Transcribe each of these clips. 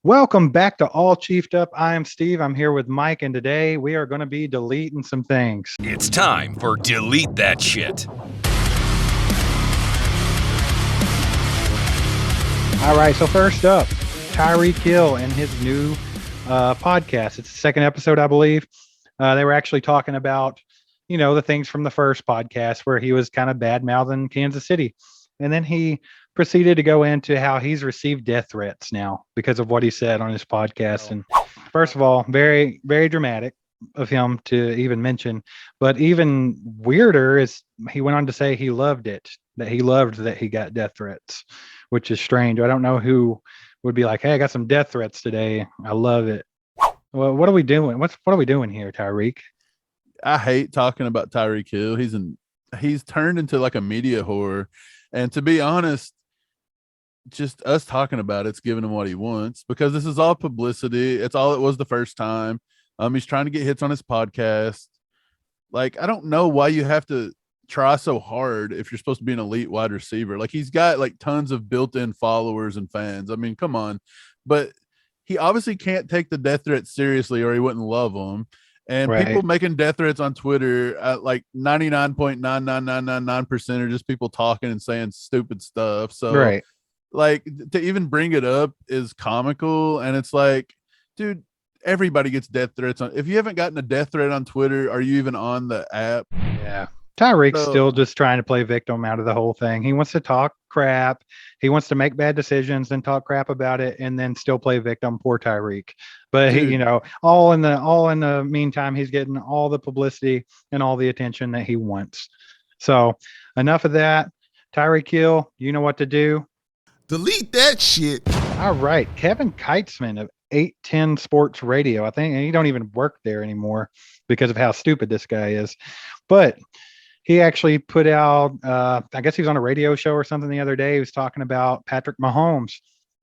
Welcome back to All Chiefed Up. I am Steve. I'm here with Mike, and today we are going to be deleting some things. It's time for Delete That Shit. All right, so first up, Tyreek Hill and his new podcast. It's the second episode, I believe. They were actually talking about, the things from the first podcast where he was kind of bad-mouthing Kansas City. And then he proceeded to go into how he's received death threats now because of what he said on his podcast. And first of all, very, very dramatic of him to even mention. But even weirder is he went on to say he loved it, that he loved that he got death threats, which is strange. I don't know who would be like, hey, I got some death threats today. I love it. Well, what are we doing? What are we doing here, Tyreek? I hate talking about Tyreek Hill. He's turned into like a media whore. And to be honest, just us talking about it's giving him what he wants because this is all publicity. It's all it was the first time. He's trying to get hits on his podcast. Like, I don't know why you have to try so hard if you're supposed to be an elite wide receiver. Like, he's got like tons of built-in followers and fans. I mean, come on. But he obviously can't take the death threats seriously or he wouldn't love them. And Right. People making death threats on Twitter at like 99.99999% are just people talking and saying stupid stuff. So, Right. like, to even bring it up is comical. And it's like, dude, everybody gets death threats on. If you haven't gotten a death threat on Twitter, are you even on the app? Yeah. Tyreek's still just trying to play victim out of the whole thing. He wants to talk crap. He wants to make bad decisions and talk crap about it and then still play victim. Poor Tyreek. But Dude. he, all in the meantime, he's getting all the publicity and all the attention that he wants. So enough of that. Tyreek Hill, you know what to do. Delete that shit. All right. Kevin Keitzman of 810 Sports Radio. I think he don't even work there anymore because of how stupid this guy is. But he actually put out, I guess he was on a radio show or something the other day. He was talking about Patrick Mahomes.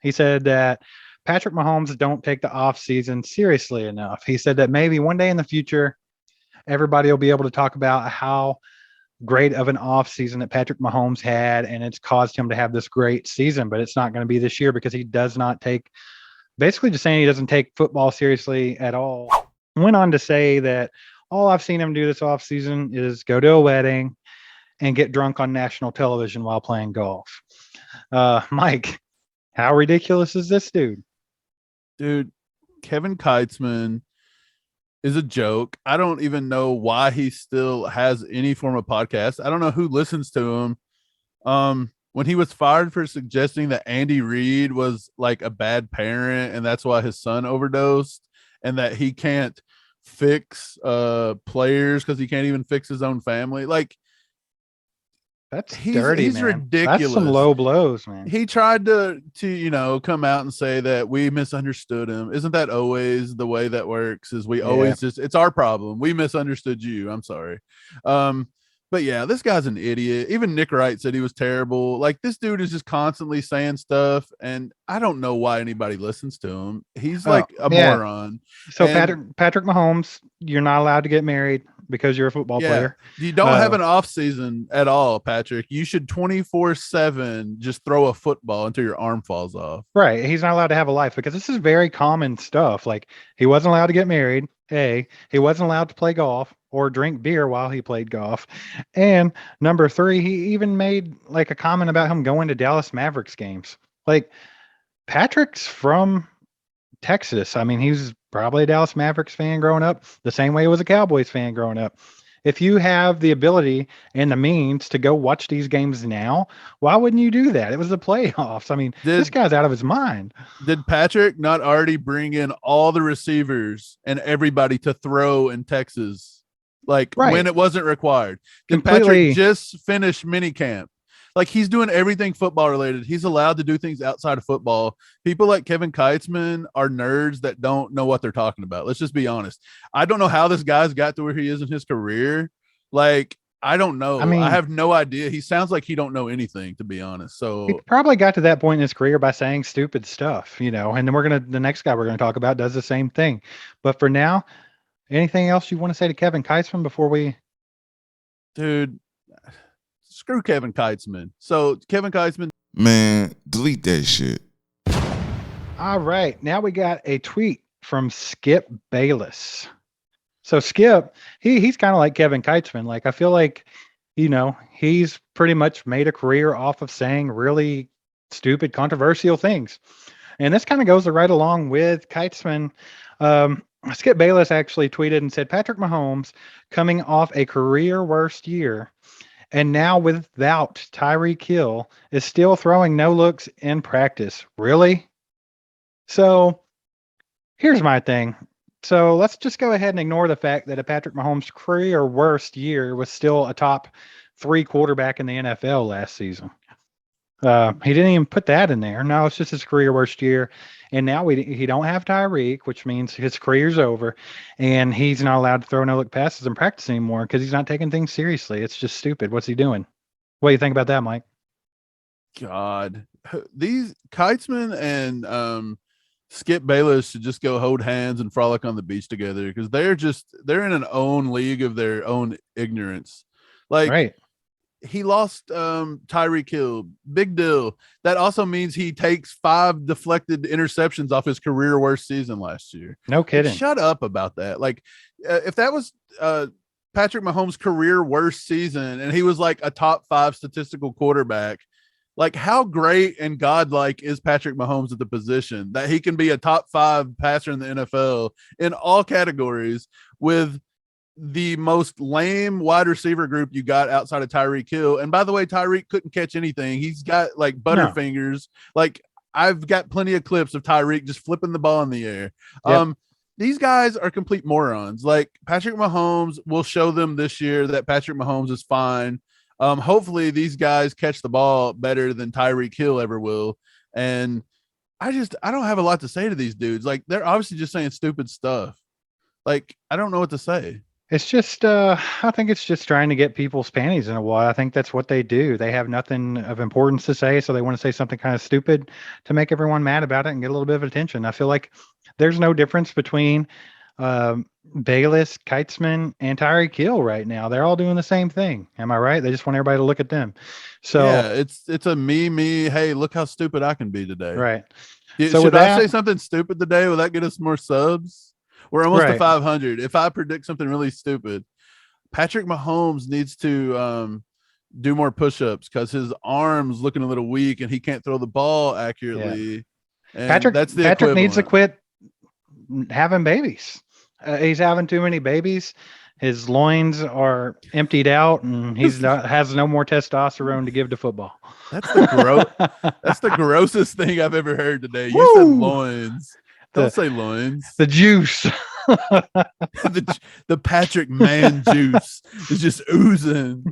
He said that Patrick Mahomes don't take the offseason seriously enough. He said that maybe one day in the future, everybody will be able to talk about how great of an offseason that Patrick Mahomes had, and it's caused him to have this great season, but it's not going to be this year because he does not take, basically just saying he doesn't take football seriously at all. Went on to say that all I've seen him do this offseason is go to a wedding and get drunk on national television while playing golf. Mike, how ridiculous is this dude? Dude, Kevin Keitzman is a joke. I don't even know why he still has any form of podcast. I don't know who listens to him. When he was fired for suggesting that Andy Reid was like a bad parent and that's why his son overdosed and that he can't fix players because he can't even fix his own family. Like, that's he's dirty, man. ridiculous. That's some low blows, man. He tried to come out and say that we misunderstood him. Isn't that always the way that works? Is we always just, it's our problem. We misunderstood you. I'm sorry. But yeah, this guy's an idiot. Even Nick Wright said he was terrible. Like, this dude is just constantly saying stuff, and I don't know why anybody listens to him. He's like a moron. So Patrick Mahomes, you're not allowed to get married because you're a football player. You don't have an off season at all, Patrick. You should 24/7 just throw a football until your arm falls off. Right. He's not allowed to have a life because this is very common stuff. Like, he wasn't allowed to get married. He wasn't allowed to play golf or drink beer while he played golf. And number 3, he even made like a comment about him going to Dallas Mavericks games. Like, Patrick's from Texas. I mean, he was probably a Dallas Mavericks fan growing up, the same way he was a Cowboys fan growing up. If you have the ability and the means to go watch these games now, why wouldn't you do that? It was the playoffs. I mean, this guy's out of his mind. Did Patrick not already bring in all the receivers and everybody to throw in Texas? Like, when it wasn't required? Did Patrick just finish minicamp? Like, he's doing everything football related. He's allowed to do things outside of football. People like Kevin Keitzman are nerds that don't know what they're talking about. Let's just be honest. I don't know how this guy's got to where he is in his career. Like, I don't know. I mean, I have no idea. He sounds like he don't know anything, to be honest. So he probably got to that point in his career by saying stupid stuff, and then the next guy we're going to talk about does the same thing. But for now, anything else you want to say to Kevin Keitzman before we? Dude, screw Kevin Keitzman. So Kevin Keitzman, man, delete that shit. All right. Now we got a tweet from Skip Bayless. So Skip, he's kind of like Kevin Keitzman. Like I feel like, he's pretty much made a career off of saying really stupid, controversial things. And this kind of goes right along with Keitzman. Skip Bayless actually tweeted and said Patrick Mahomes coming off a career worst year and now without Tyreek Hill is still throwing no looks in practice. Really? So here's my thing. So let's just go ahead and ignore the fact that a Patrick Mahomes career worst year was still a top 3 quarterback in the NFL last season. He didn't even put that in there. No, it's just his career worst year, and now he don't have Tyreek, which means his career's over, and he's not allowed to throw no look passes in practice anymore because he's not taking things seriously. It's just stupid. What's he doing? What do you think about that, Mike? God, these Keitzman and Skip Bayless should just go hold hands and frolic on the beach together because they're in an own league of their own ignorance. Like Right. he lost Tyreek Hill, big deal. That also means he takes 5 deflected interceptions off his career worst season last year. No kidding. Like, shut up about that. Like if that was Patrick Mahomes' career worst season and he was like a top 5 statistical quarterback, like how great and godlike is Patrick Mahomes at the position that he can be a top 5 passer in the NFL in all categories with the most lame wide receiver group you got outside of Tyreek Hill. And by the way, Tyreek couldn't catch anything. He's got like butterfingers. Like I've got plenty of clips of Tyreek just flipping the ball in the air. Yep. These guys are complete morons. Like Patrick Mahomes will show them this year that Patrick Mahomes is fine. Hopefully these guys catch the ball better than Tyreek Hill ever will. And I don't have a lot to say to these dudes. Like they're obviously just saying stupid stuff. Like, I don't know what to say. It's just, I think it's just trying to get people's panties in a wad. I think that's what they do. They have nothing of importance to say, so they want to say something kind of stupid to make everyone mad about it and get a little bit of attention. I feel like there's no difference between Bayless, Keitzman, and Tyreek Hill right now. They're all doing the same thing. Am I right? They just want everybody to look at them. So yeah, it's a me. Hey, look how stupid I can be today. right. So should I say something stupid today? Will that get us more subs? We're almost to 500. If I predict something really stupid, Patrick Mahomes needs to do more push-ups because his arm's looking a little weak and he can't throw the ball accurately. Yeah. And Patrick needs to quit having babies. He's having too many babies. His loins are emptied out, and has no more testosterone to give to football. That's the grossest thing I've ever heard today. You said loins. Don't say loins. The juice. the Patrick man juice is just oozing.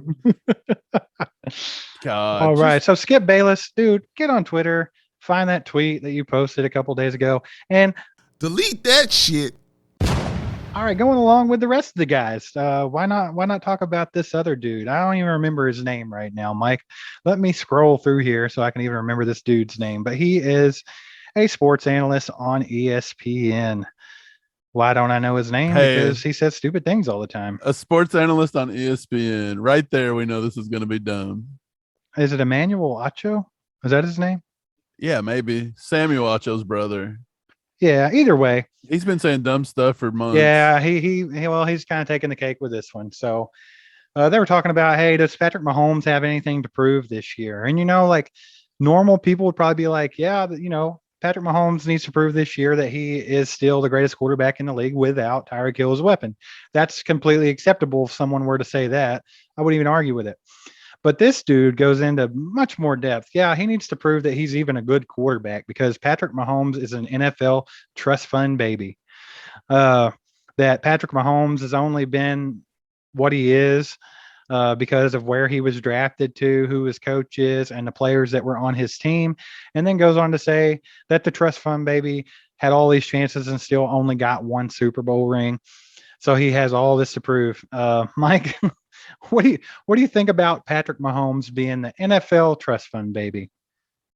God. All right. So Skip Bayless, dude, get on Twitter, find that tweet that you posted a couple days ago, and delete that shit. All right, going along with the rest of the guys. Why not talk about this other dude? I don't even remember his name right now, Mike. Let me scroll through here so I can even remember this dude's name. But he is a sports analyst on ESPN. Why don't I know his name? Because he says stupid things all the time. A sports analyst on ESPN. Right there, we know this is going to be dumb. Is it Emmanuel Acho? Is that his name? Yeah, maybe. Samuel Acho's brother. Yeah, either way. He's been saying dumb stuff for months. Yeah, he's kind of taking the cake with this one. So they were talking about, hey, does Patrick Mahomes have anything to prove this year? And, like normal people would probably be like, yeah, Patrick Mahomes needs to prove this year that he is still the greatest quarterback in the league without Tyreek Hill as a weapon. That's completely acceptable if someone were to say that. I wouldn't even argue with it. But this dude goes into much more depth. Yeah, he needs to prove that he's even a good quarterback because Patrick Mahomes is an NFL trust fund baby. That Patrick Mahomes has only been what he is because of where he was drafted to, who his coach is, and the players that were on his team. And then goes on to say that the trust fund baby had all these chances and still only got 1 Super Bowl ring. So he has all this to prove. Mike, what do you think about Patrick Mahomes being the NFL trust fund baby?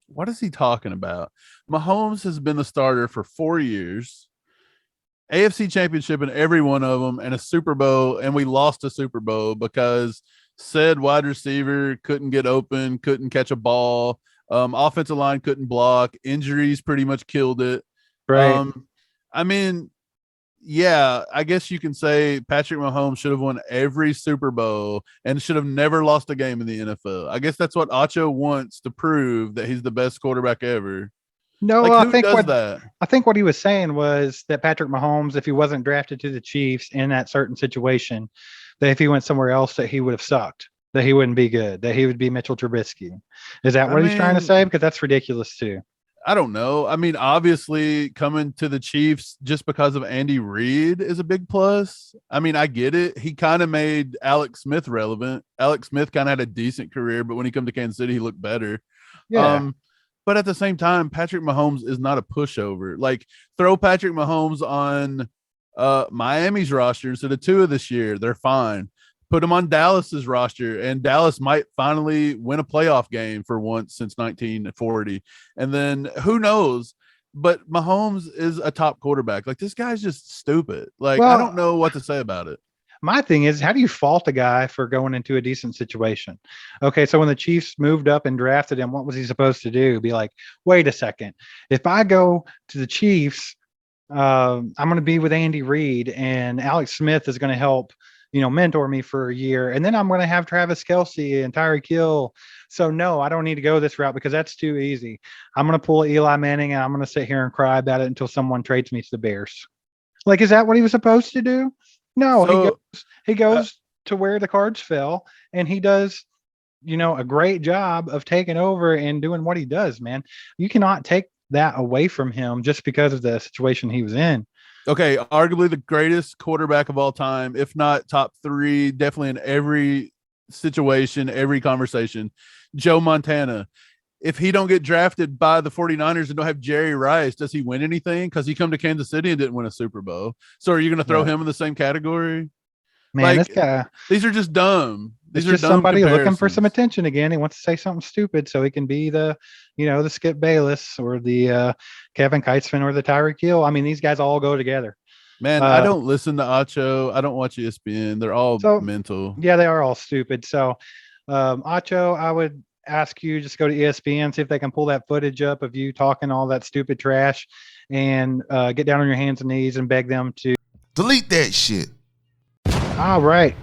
What is he talking about? Mahomes has been the starter for 4 years. AFC Championship in every one of them, and a Super Bowl, and we lost a Super Bowl because said wide receiver couldn't get open, couldn't catch a ball. Offensive line couldn't block. Injuries pretty much killed it. Right. I mean, yeah, I guess you can say Patrick Mahomes should have won every Super Bowl and should have never lost a game in the NFL. I guess that's what Acho wants to prove, that he's the best quarterback ever. No, Like, who does that? I think what he was saying was that Patrick Mahomes, if he wasn't drafted to the Chiefs in that certain situation, that if he went somewhere else, that he would have sucked, that he wouldn't be good, that he would be Mitchell Trubisky. Is that I what he's trying to mean, say? Because that's ridiculous too. I don't know. I mean, obviously, coming to the Chiefs just because of Andy Reid is a big plus. I mean, I get it. He kind of made Alex Smith relevant. Alex Smith kind of had a decent career, but when he come to Kansas City, he looked better. Yeah. But at the same time, Patrick Mahomes is not a pushover. Like, throw Patrick Mahomes on Miami's roster instead of Tua this year. They're fine. Put him on Dallas's roster, and Dallas might finally win a playoff game for once since 1940. And then who knows? But Mahomes is a top quarterback. Like, this guy's just stupid. Like, I don't know what to say about it. My thing is, how do you fault a guy for going into a decent situation? Okay, so when the Chiefs moved up and drafted him, what was he supposed to do? Be like, wait a second. If I go to the Chiefs, I'm going to be with Andy Reid, and Alex Smith is going to help, mentor me for a year. And then I'm going to have Travis Kelce and Tyreek Hill. So no, I don't need to go this route because that's too easy. I'm going to pull Eli Manning and I'm going to sit here and cry about it until someone trades me to the Bears. Like, is that what he was supposed to do? No, So, he goes to where the cards fell, and he does, a great job of taking over and doing what he does, man. You cannot take that away from him just because of the situation he was in. okay, arguably the greatest quarterback of all time, if not top three, definitely in every situation, every conversation. Joe Montana. If he don't get drafted by the 49ers and don't have Jerry Rice, does he win anything? Because he come to Kansas City and didn't win a Super Bowl. So are you going to throw him in the same category? Man, Like, this guy, these are just dumb. These it's are just dumb somebody looking for some comparisons. attention again. He wants to say something stupid so he can be the Skip Bayless or the Kevin Keitzman or the Tyreek Hill. I mean, these guys all go together. Man, I Uh, don't listen to Acho. I don't watch ESPN. They're all so mental. yeah, they are all stupid. So, Acho, I would ask you just go to ESPN, see if they can pull that footage up of you talking all that stupid trash, and get down on your hands and knees and beg them to Delete that shit. All right.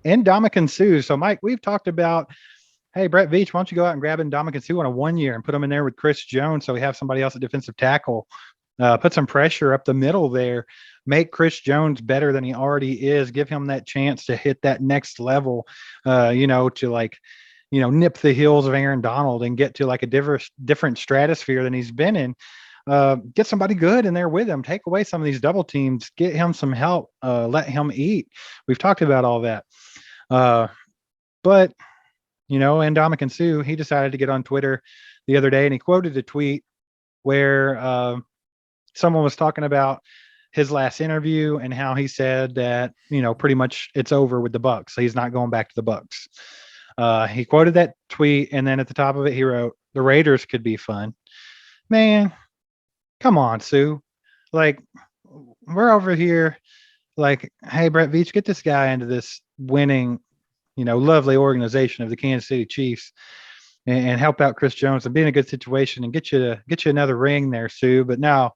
And Ndamukong Suh. So, Mike, we've talked about, hey, Brett Veach, why don't you go out and grab Ndamukong Suh on a 1 year and put him in there with Chris Jones so we have somebody else at defensive tackle. Put some pressure up the middle there. Make Chris Jones better than he already is. Give him that chance to hit that next level, to nip the heels of Aaron Donald and get to like a different stratosphere than he's been in. Get somebody good in there with him. Take away some of these double teams. Get him some help. Let him eat. We've talked about all that. But Ndamukong Suh, he decided to get on Twitter the other day and he quoted a tweet where someone was talking about his last interview and how he said that, pretty much it's over with the Bucks. So he's not going back to the Bucks. He quoted that tweet, and then at the top of it, he wrote, "The Raiders could be fun." Man, come on, Suh. Like, we're over here like, hey, Brett Veach, get this guy into this winning, lovely organization of the Kansas City Chiefs and help out Chris Jones and be in a good situation and get you another ring there, Suh. But now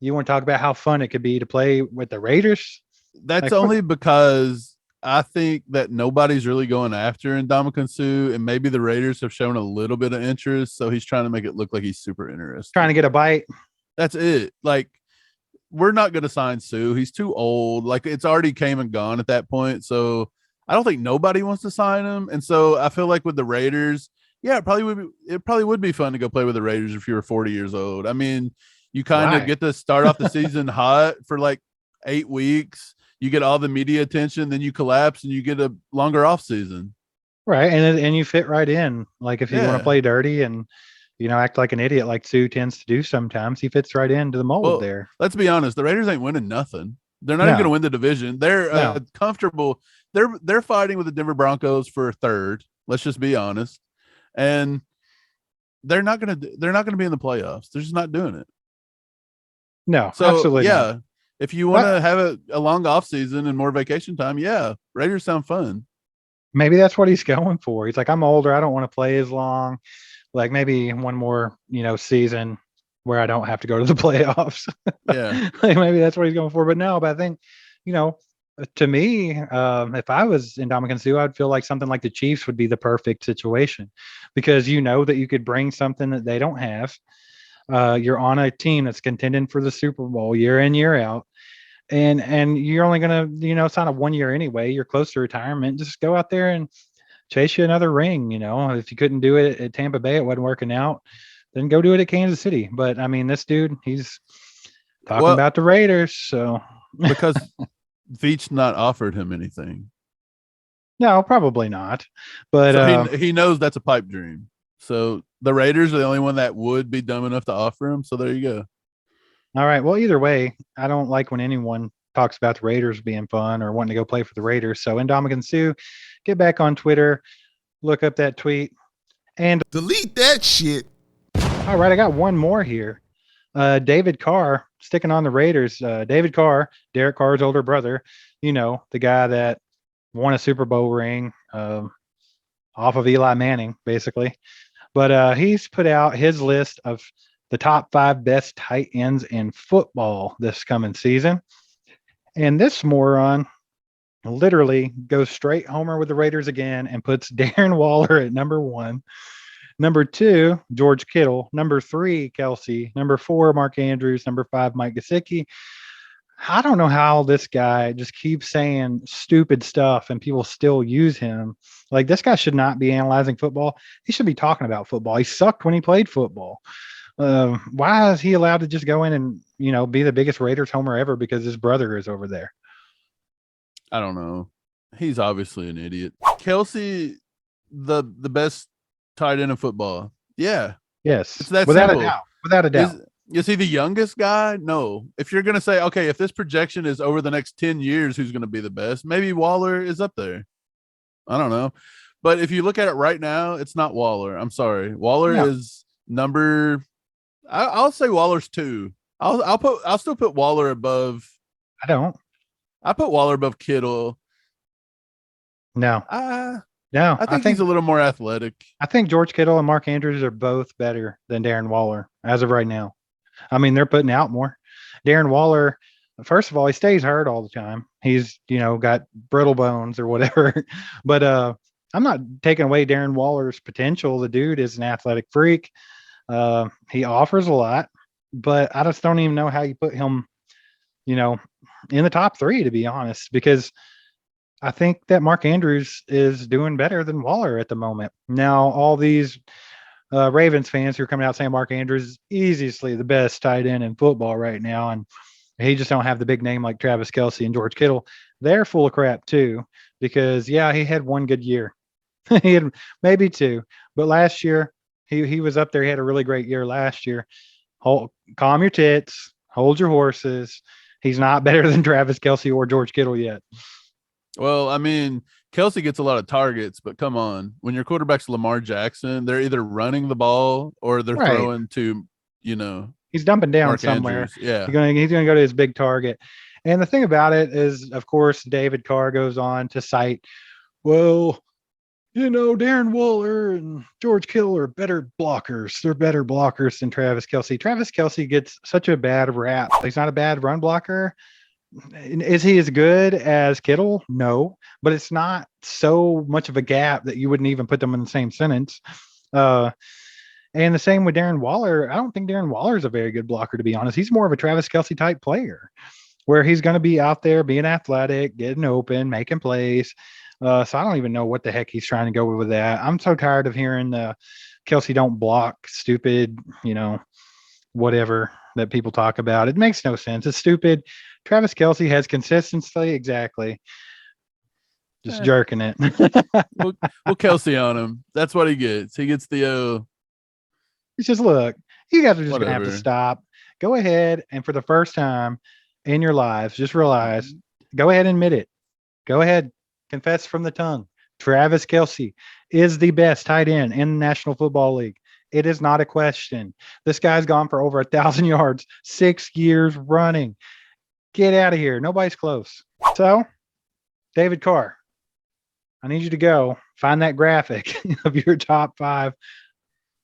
you want to talk about how fun it could be to play with the Raiders? That's Like, only because I think that nobody's really going after Ndamukong Suh, and maybe the Raiders have shown a little bit of interest, so he's trying to make it look like he's super interested. trying to get a bite. That's it. Like, we're not going to sign Suh. He's too old. Like, it's already came and gone at that point. So I don't think nobody wants to sign him. And so I feel like with the Raiders, yeah, it probably would be fun to go play with the Raiders if you were 40 years old. I mean, you kind of get to start off the season hot for like 8 weeks. You get all the media attention, then you collapse and you get a longer off season. Right. And you fit right in. Like, if you want to play dirty and, act like an idiot like Suh tends to do sometimes, he fits right into the mold there. Let's be honest. The Raiders ain't winning nothing. They're not even going to win the division. They're comfortable. They're fighting with the Denver Broncos for third. Let's just be honest. And they're not going to be in the playoffs. They're just not doing it. No, so, absolutely yeah. not. If you want to have a long off season and more vacation time, yeah, Raiders sound fun. Maybe that's what he's going for. He's like, I'm older. I don't want to play as long. like maybe one more, season where I don't have to go to the playoffs. Yeah. Like maybe that's what he's going for. But no, but I think, you know, to me, if I was in Dominican Sue, I'd feel like something like the Chiefs would be the perfect situation because you know that you could bring something that they don't have. You're on a team that's contending for the Super Bowl year in, year out. And you're only gonna, sign a 1 year anyway. You're close to retirement. Just go out there and chase you another ring. If you couldn't do it at Tampa Bay, it wasn't working out, then go do it at Kansas City. But I mean, this dude, he's talking Well, about the Raiders. So because Veach not offered him anything. no, probably not. But So he knows that's a pipe dream. So the Raiders are the only one that would be dumb enough to offer him. So there you go. all right. Well, either way, I don't like when anyone talks about the Raiders being fun or wanting to go play for the Raiders. So Indomitian Sue, get back on Twitter, look up that tweet. And Delete that shit. all right, I got one more here. David Carr, sticking on the Raiders. David Carr, Derek Carr's older brother, the guy that won a Super Bowl ring off of Eli Manning, basically. But he's put out his list of the top 5 best tight ends in football this coming season. And this moron literally goes straight homer with the Raiders again and puts Darren Waller at number 1. Number 2, George Kittle. Number 3, Kelsey. Number 4, Mark Andrews. Number 5, Mike Gesicki. I don't know how this guy just keeps saying stupid stuff and people still use him. Like, this guy should not be analyzing football. He should be talking about football. He sucked when he played football. Why is he allowed to just go in and, be the biggest Raiders homer ever because his brother is over there? I don't know. He's obviously an idiot. Kelsey, the best tight end in football. Yeah. Yes. It's that without simple. a doubt. Without a doubt. Is he the youngest guy? No. If you're going to say, okay, if this projection is over the next 10 years, who's going to be the best? Maybe Waller is up there. I don't know. But if you look at it right now, it's not Waller. I'm sorry. Waller is number I'll say Waller's 2. I'll still put Waller above. I put Waller above Kittle. No. No. I think he's a little more athletic. I think George Kittle and Mark Andrews are both better than Darren Waller as of right now. I mean, they're putting out more. Darren Waller, first of all, he stays hurt all the time. He's, got brittle bones or whatever. But I'm not taking away Darren Waller's potential. The dude is an athletic freak. He offers a lot, but I just don't even know how you put him, in the top 3, to be honest, because I think that Mark Andrews is doing better than Waller at the moment. Now, all these Ravens fans who are coming out saying Mark Andrews is easily the best tight end in football right now, and he just don't have the big name like Travis Kelsey and George Kittle. They're full of crap too, because he had one good year. He had maybe 2, but last year he was up there. He had a really great year last year. Calm your tits, hold your horses. He's not better than Travis Kelsey or George Kittle yet. Well, I mean, Kelsey gets a lot of targets, but come on. When your quarterback's Lamar Jackson, they're either running the ball or they're throwing to, he's dumping down Mark somewhere. Andrews. Yeah. He's gonna go to his big target. And the thing about it is, of course, David Carr goes on to cite, well, Darren Waller and George Kittle are better blockers. They're better blockers than Travis Kelsey. Travis Kelsey gets such a bad rap. He's not a bad run blocker. Is he as good as Kittle? No, but it's not so much of a gap that you wouldn't even put them in the same sentence. And the same with Darren Waller. I don't think Darren Waller is a very good blocker, to be honest. He's more of a Travis Kelsey type player where he's going to be out there being athletic, getting open, making plays. So I don't even know what the heck he's trying to go with that. I'm so tired of hearing Kelsey don't block stupid, whatever that people talk about. It makes no sense. It's stupid. Travis Kelsey has consistency. Exactly. Just jerking it. We'll Kelsey on him. That's what he gets. He gets the It's just, look, you guys are just going to have to stop. Go ahead and for the first time in your lives, just realize, go ahead and admit it. Go ahead. Confess from the tongue. Travis Kelsey is the best tight end in the National Football League. It is not a question. This guy's gone for over 1,000 yards, 6 years running. Get out of here. Nobody's close. So, David Carr, I need you to go find that graphic of your top 5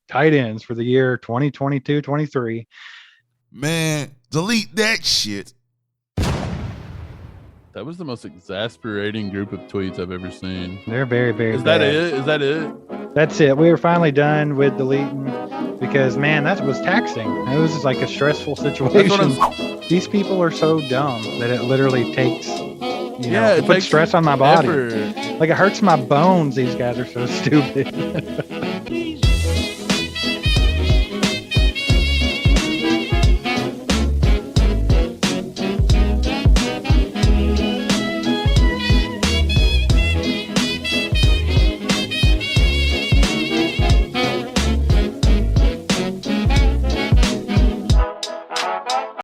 tight ends for the year 2022-23. Man, delete that shit. That was the most exasperating group of tweets I've ever seen. They're very, very Is bad. that it? Is that it? That's it. We were finally done with deleting because, man, that was taxing. It was like a stressful That's what situation. These people are so dumb that it literally takes, it it puts takes stress on my body. effort. Like it hurts my bones. These guys are so stupid.